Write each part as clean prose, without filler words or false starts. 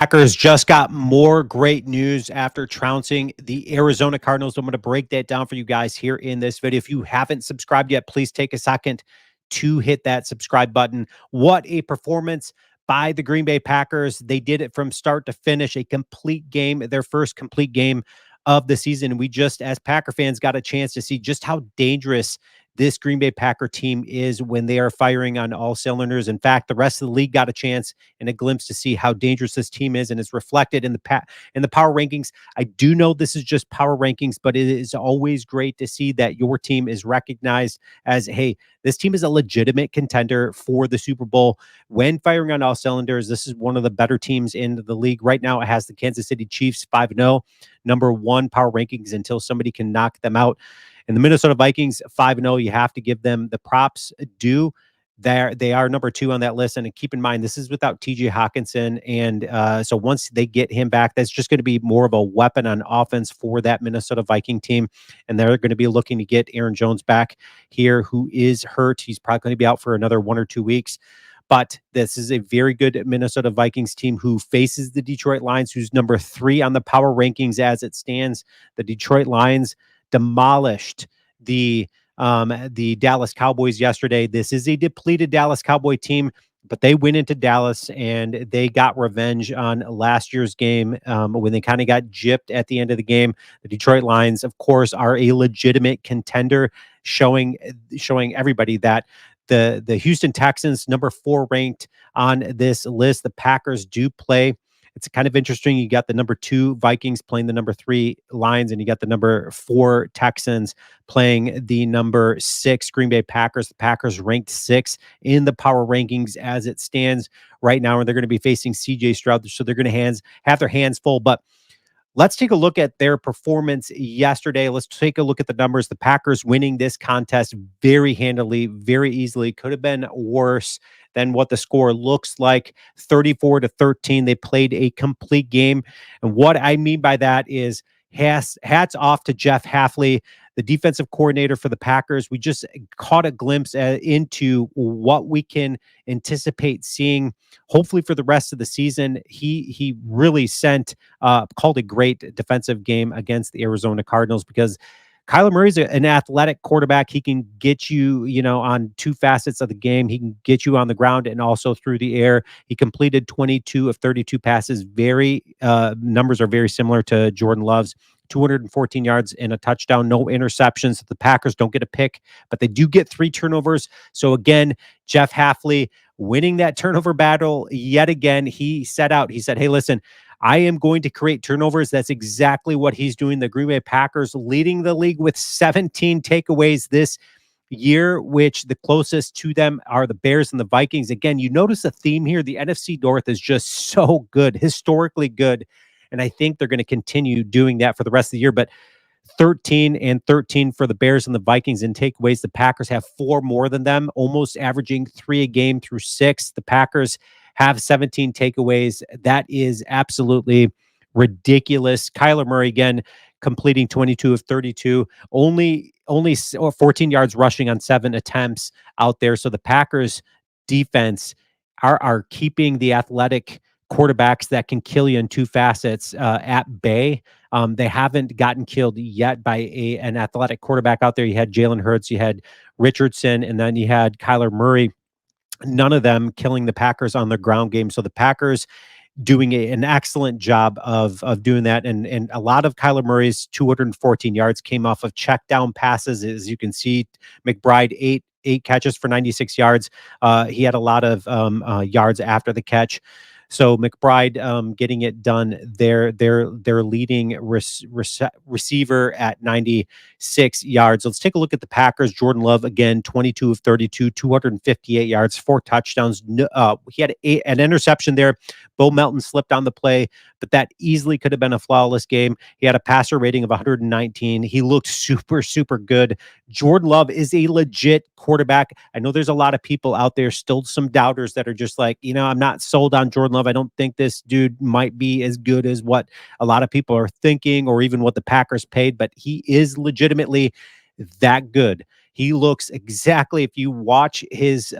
Packers just got more great news after trouncing the Arizona Cardinals. I'm going to break that down for you guys here in this video. If you haven't subscribed yet, please take a second to hit that subscribe button. What a performance by the Green Bay Packers. They did it from start to finish, a complete game, their first complete game of the season. We just, as Packer fans, got a chance to see just how dangerous this Green Bay Packer team is when they are firing on all cylinders. In fact, the rest of the league got a chance and a glimpse to see how dangerous this team is, and it's reflected in the power rankings. I do know this is just power rankings, but it is always great to see that your team is recognized as, hey, this team is a legitimate contender for the Super Bowl when firing on all cylinders. This is one of the better teams in the league right now. It has the Kansas City Chiefs 5-0, number one power rankings until somebody can knock them out. And the Minnesota Vikings 5-0, you have to give them the props due. They are number two on that list. And keep in mind, this is without TJ Hawkinson. And so once they get him back, that's just going to be more of a weapon on offense for that Minnesota Viking team. And they're going to be looking to get Aaron Jones back here, who is hurt. He's probably going to be out for another 1 or 2 weeks. But this is a very good Minnesota Vikings team who faces the Detroit Lions, who's number 3 on the power rankings as it stands. The Detroit Lions demolished the Dallas Cowboys yesterday. This is a depleted Dallas Cowboy team, but they went into Dallas and they got revenge on last year's game when they kind of got gypped at the end of the game. The Detroit Lions, of course, are a legitimate contender, showing everybody that the Houston Texans, number 4 ranked on this list. The Packers do play. It's kind of interesting. You got the number 2 Vikings playing the number 3 Lions, and you got the number 4 Texans playing the number 6 Green Bay Packers. The Packers ranked 6 in the power rankings as it stands right now, and they're going to be facing CJ Stroud, so they're going to have their hands full. But let's take a look at their performance yesterday. Let's take a look at the numbers. The Packers winning this contest very handily, very easily. Could have been worse than what the score looks like. 34-13. They played a complete game. And what I mean by that is hats off to Jeff Hafley, the defensive coordinator for the Packers. We just caught a glimpse into what we can anticipate seeing, hopefully for the rest of the season. He really called a great defensive game against the Arizona Cardinals, because Kyler Murray's an athletic quarterback. He can get you, on 2 facets of the game. He can get you on the ground and also through the air. He completed 22 of 32 passes. Numbers are very similar to Jordan Love's. 214 yards and a touchdown, no interceptions. The Packers don't get a pick, but they do get 3 turnovers. So again, Jeff Hafley winning that turnover battle yet again. He said, hey, listen, I am going to create turnovers. That's exactly what he's doing. The Green Bay Packers leading the league with 17 takeaways this year, which the closest to them are the Bears and the Vikings. Again, you notice a theme here. The NFC North is just so good, historically good. And I think they're going to continue doing that for the rest of the year. But 13-13 for the Bears and the Vikings in takeaways. The Packers have 4 more than them, almost averaging 3 a game through 6. The Packers have 17 takeaways. That is absolutely ridiculous. Kyler Murray, again, completing 22 of 32, only 14 yards rushing on 7 attempts out there. So the Packers defense are keeping the athletic quarterbacks that can kill you in 2 facets at bay. They haven't gotten killed yet by an athletic quarterback out there. You had Jalen Hurts, you had Richardson, and then you had Kyler Murray. None of them killing the Packers on the ground game. So the Packers doing an excellent job of doing that. And a lot of Kyler Murray's 214 yards came off of check down passes. As you can see, McBride, eight catches for 96 yards. He had a lot of yards after the catch. So McBride getting it done. Their leading receiver at 96 yards. Let's take a look at the Packers. Jordan Love, again, 22 of 32, 258 yards, 4 touchdowns. He had an interception there. Bo Melton slipped on the play, but that easily could have been a flawless game. He had a passer rating of 119. He looked super, super good. Jordan Love is a legit quarterback. I know there's a lot of people out there, still some doubters that are just like, I'm not sold on Jordan Love. I don't think this dude might be as good as what a lot of people are thinking, or even what the Packers paid, but he is legitimately that good. He looks exactly, if you watch his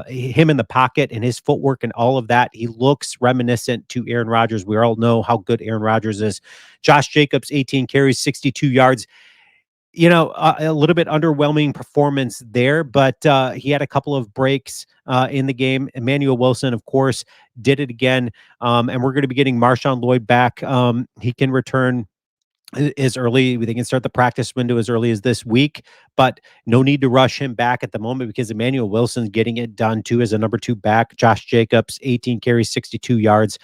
him in the pocket and his footwork and all of that. He looks reminiscent to Aaron Rodgers. We all know how good Aaron Rodgers is. Josh Jacobs, 18 carries, 62 yards. A little bit underwhelming performance there, but he had a couple of breaks in the game. Emmanuel Wilson, of course, did it again. And we're going to be getting Marshawn Lloyd back. He can return as early. They can start the practice window as early as this week, but no need to rush him back at the moment because Emmanuel Wilson's getting it done too as a number two back. Josh Jacobs, 18 carries, 62 yards.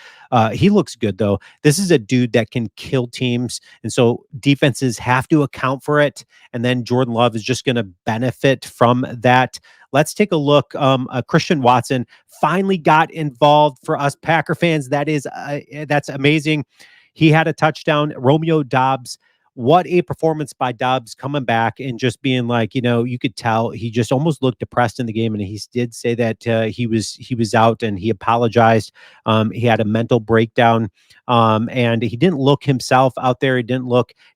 He looks good though. This is a dude that can kill teams, and so defenses have to account for it. And then Jordan Love is just going to benefit from that. Let's take a look. Christian Watson finally got involved for us Packer fans. That's amazing. He had a touchdown. Romeo Doubs, what a performance by Doubs coming back and just being like, you could tell he just almost looked depressed in the game. And he did say that he was out and he apologized. He had a mental breakdown and he didn't look himself out there. He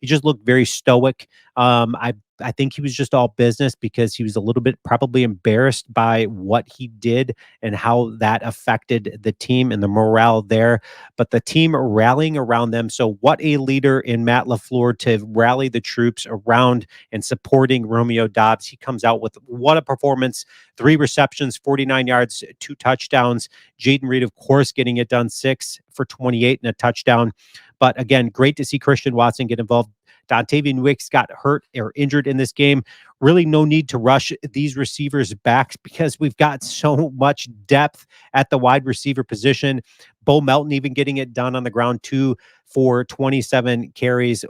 just looked very stoic. I think he was just all business because he was a little bit probably embarrassed by what he did and how that affected the team and the morale there. But the team rallying around them. So what a leader in Matt LaFleur to rally the troops around and supporting Romeo Doubs. He comes out with what a performance. 3 receptions, 49 yards, 2 touchdowns. Jaden Reed, of course, getting it done, 6 for 28 and a touchdown. But again, great to see Christian Watson get involved. Dontavian Wicks got hurt or injured in this game. Really no need to rush these receivers back because we've got so much depth at the wide receiver position. Bo Melton even getting it done on the ground too for 27 carries.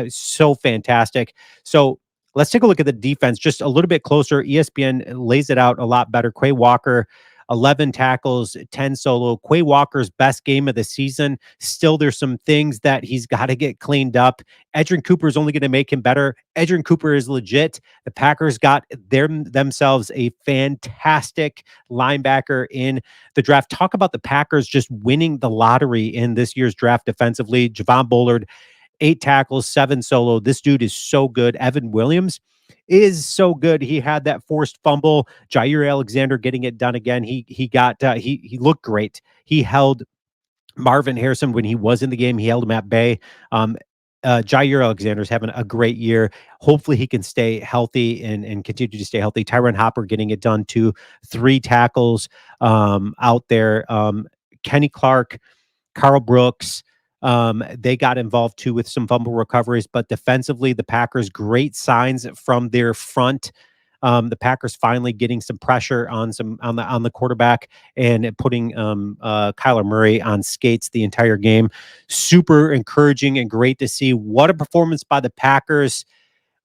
So fantastic. So let's take a look at the defense just a little bit closer. ESPN lays it out a lot better. Quay Walker, 11 tackles, 10 solo. Quay Walker's best game of the season. Still, there's some things that he's got to get cleaned up. Edgerrin Cooper is only going to make him better. Edgerrin Cooper is legit. The Packers got themselves a fantastic linebacker in the draft. Talk about the Packers just winning the lottery in this year's draft defensively. Javon Bullard, 8 tackles, 7 solo. This dude is so good. Evan Williams is so good. He had that forced fumble. Jair Alexander getting it done again. He looked great. He held Marvin Harrison when he was in the game. He held him at bay. Jair Alexander's having a great year. Hopefully he can stay healthy and continue to stay healthy. Tyron Hopper getting it done too. 3 tackles out there. Kenny Clark, Carl Brooks, they got involved too with some fumble recoveries, but defensively, the Packers, great signs from their front. The Packers finally getting some pressure on the quarterback and putting Kyler Murray on skates the entire game. Super encouraging and great to see. What a performance by the Packers.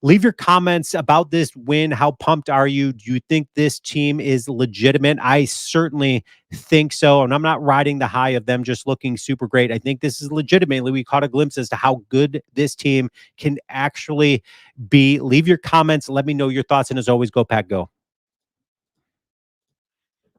Leave your comments about this win. How pumped are you? Do you think this team is legitimate? I certainly think so. And I'm not riding the high of them just looking super great. I think this is legitimately, we caught a glimpse as to how good this team can actually be. Leave your comments. Let me know your thoughts. And as always, go Pack Go.